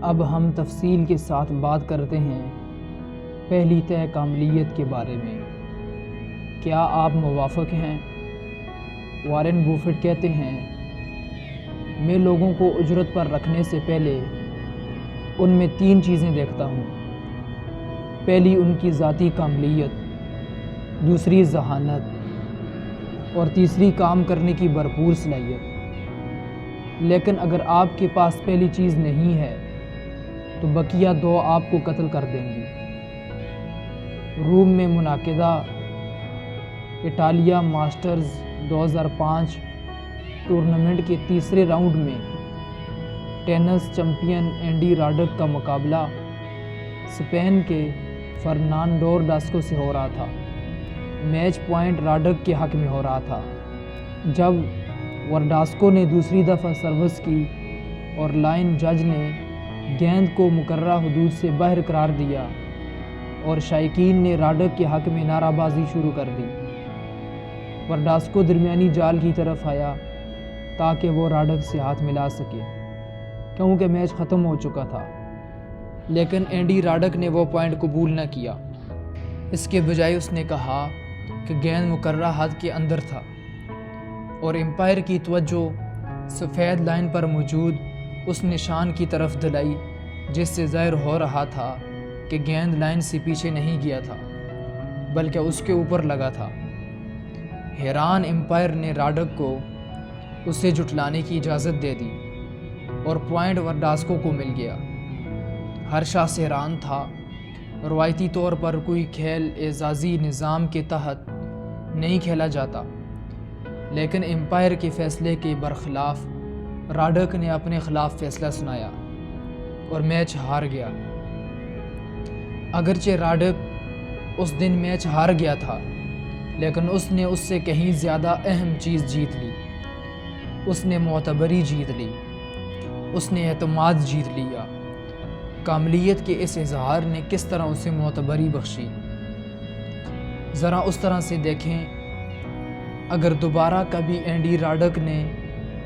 اب ہم تفصیل کے ساتھ بات کرتے ہیں پہلی طے کاملیت کے بارے میں۔ کیا آپ موافق ہیں؟ وارن بوفٹ کہتے ہیں، میں لوگوں کو اجرت پر رکھنے سے پہلے ان میں 3 چیزیں دیکھتا ہوں۔ پہلی ان کی ذاتی کاملیت، دوسری ذہانت اور تیسری کام کرنے کی بھرپور صلاحیت۔ لیکن اگر آپ کے پاس پہلی چیز نہیں ہے تو بقیہ 2 آپ کو قتل کر دیں گی۔ روم میں منعقدہ اٹالیا ماسٹرز 2005 ٹورنامنٹ کے تیسرے راؤنڈ میں ٹینس چیمپئن اینڈی راڈک کا مقابلہ اسپین کے فرنانڈو ورداسکو سے ہو رہا تھا۔ میچ پوائنٹ راڈک کے حق میں ہو رہا تھا۔ جب ورداسکو نے دوسری دفعہ سروس کی اور لائن جج نے گیند کو مقررہ حدود سے باہر قرار دیا اور شائقین نے راڈک کے حق میں نعرہ بازی شروع کر دی، ورداسکو درمیانی جال کی طرف آیا تاکہ وہ راڈک سے ہاتھ ملا سکے کیونکہ میچ ختم ہو چکا تھا۔ لیکن اینڈی راڈک نے وہ پوائنٹ قبول نہ کیا۔ اس کے بجائے اس نے کہا کہ گیند مقررہ حد کے اندر تھا اور امپائر کی توجہ سفید لائن پر موجود اس نشان کی طرف دلائی جس سے ظاہر ہو رہا تھا کہ گیند لائن سے پیچھے نہیں گیا تھا بلکہ اس کے اوپر لگا تھا۔ حیران امپائر نے راڈک کو اسے جھٹلانے کی اجازت دے دی اور پوائنٹ ورداسکو کو مل گیا۔ ہر شخص حیران تھا۔ روایتی طور پر کوئی کھیل اعزازی نظام کے تحت نہیں کھیلا جاتا، لیکن امپائر کے فیصلے کے برخلاف راڈک نے اپنے خلاف فیصلہ سنایا اور میچ ہار گیا۔ اگرچہ راڈک اس دن میچ ہار گیا تھا، لیکن اس نے اس سے کہیں زیادہ اہم چیز جیت لی۔ اس نے معتبری جیت لی، اس نے اعتماد جیت لیا۔ کاملیت کے اس اظہار نے کس طرح اسے معتبری بخشی؟ ذرا اس طرح سے دیکھیں، اگر دوبارہ کبھی اینڈی راڈک نے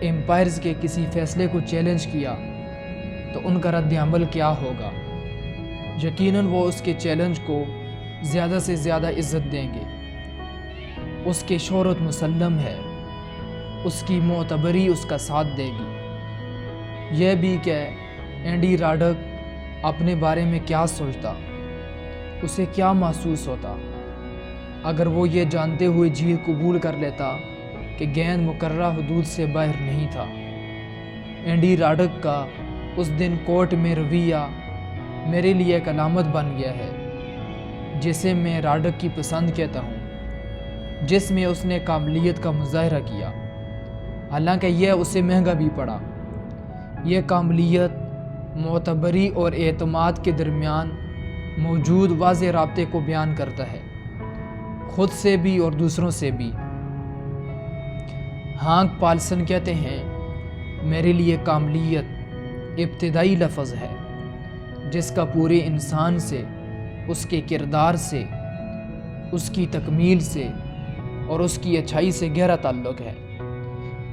امپائرز کے کسی فیصلے کو چیلنج کیا تو ان کا رد عمل کیا ہوگا؟ یقیناً وہ اس کے چیلنج کو زیادہ سے زیادہ عزت دیں گے۔ اس کی شہرت مسلم ہے، اس کی معتبری اس کا ساتھ دے گی۔ یہ بھی کہ اینڈی راڈک اپنے بارے میں کیا سوچتا، اسے کیا محسوس ہوتا اگر وہ یہ جانتے ہوئے جیت قبول کر لیتا کہ گیند مقررہ حدود سے باہر نہیں تھا۔ اینڈی راڈک کا اس دن کورٹ میں رویہ میرے لیے ایک علامت بن گیا ہے جسے میں راڈک کی پسند کہتا ہوں، جس میں اس نے کاملیت کا مظاہرہ کیا، حالانکہ یہ اسے مہنگا بھی پڑا۔ یہ کاملیت معتبری اور اعتماد کے درمیان موجود واضح رابطے کو بیان کرتا ہے، خود سے بھی اور دوسروں سے بھی۔ ہانک پالسن کہتے ہیں، میرے لیے کاملیت ابتدائی لفظ ہے جس کا پورے انسان سے، اس کے کردار سے، اس کی تکمیل سے اور اس کی اچھائی سے گہرا تعلق ہے۔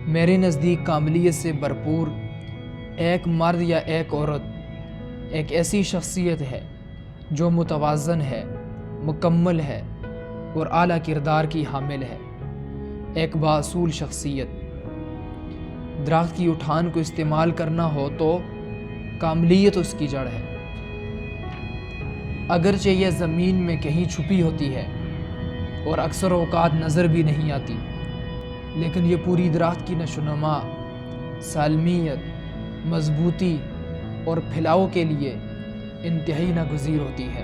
میرے نزدیک کاملیت سے بھرپور ایک مرد یا ایک عورت ایک ایسی شخصیت ہے جو متوازن ہے، مکمل ہے اور اعلیٰ کردار کی حامل ہے۔ ایک بااصول شخصیت۔ درخت کی اٹھان کو استعمال کرنا ہو تو کاملیت اس کی جڑ ہے۔ اگرچہ یہ زمین میں کہیں چھپی ہوتی ہے اور اکثر اوقات نظر بھی نہیں آتی، لیکن یہ پوری درخت کی نشوونما، سالمیت، مضبوطی اور پھیلاؤ کے لیے انتہائی ناگزیر ہوتی ہے۔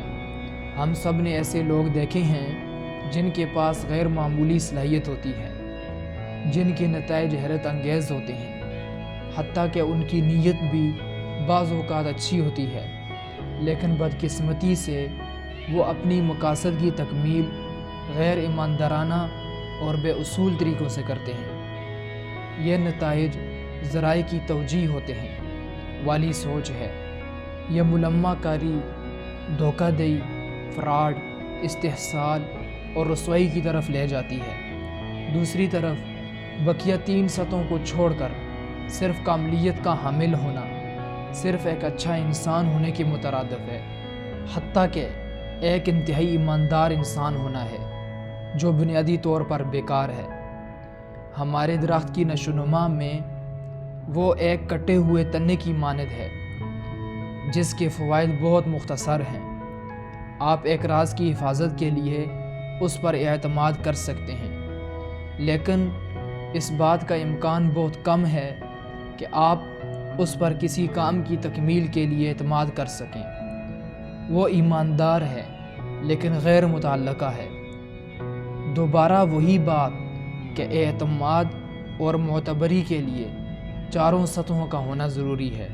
ہم سب نے ایسے لوگ دیکھے ہیں جن کے پاس غیر معمولی صلاحیت ہوتی ہے، جن کے نتائج حیرت انگیز ہوتے ہیں، حتیٰ کہ ان کی نیت بھی بعض اوقات اچھی ہوتی ہے، لیکن بدقسمتی سے وہ اپنی مقاصد کی تکمیل غیر ایماندارانہ اور بے اصول طریقوں سے کرتے ہیں۔ یہ نتائج ذرائع کی توجیہ ہوتے ہیں والی سوچ ہے۔ یہ ملمہ کاری، دھوکہ دہی، فراڈ، استحصال اور رسوائی کی طرف لے جاتی ہے۔ دوسری طرف بقیہ 3 سطحوں کو چھوڑ کر صرف کاملیت کا حامل ہونا صرف ایک اچھا انسان ہونے کے مترادف ہے، حتیٰ کہ ایک انتہائی ایماندار انسان ہونا ہے جو بنیادی طور پر بیکار ہے۔ ہمارے درخت کی نشو و نما میں وہ ایک کٹے ہوئے تنے کی مانند ہے جس کے فوائد بہت مختصر ہیں۔ آپ ایک راز کی حفاظت کے لیے اس پر اعتماد کر سکتے ہیں، لیکن اس بات کا امکان بہت کم ہے کہ آپ اس پر کسی کام کی تکمیل کے لیے اعتماد کر سکیں۔ وہ ایماندار ہے لیکن غیر متعلقہ ہے۔ دوبارہ وہی بات کہ اعتماد اور معتبری کے لیے چاروں سطحوں کا ہونا ضروری ہے۔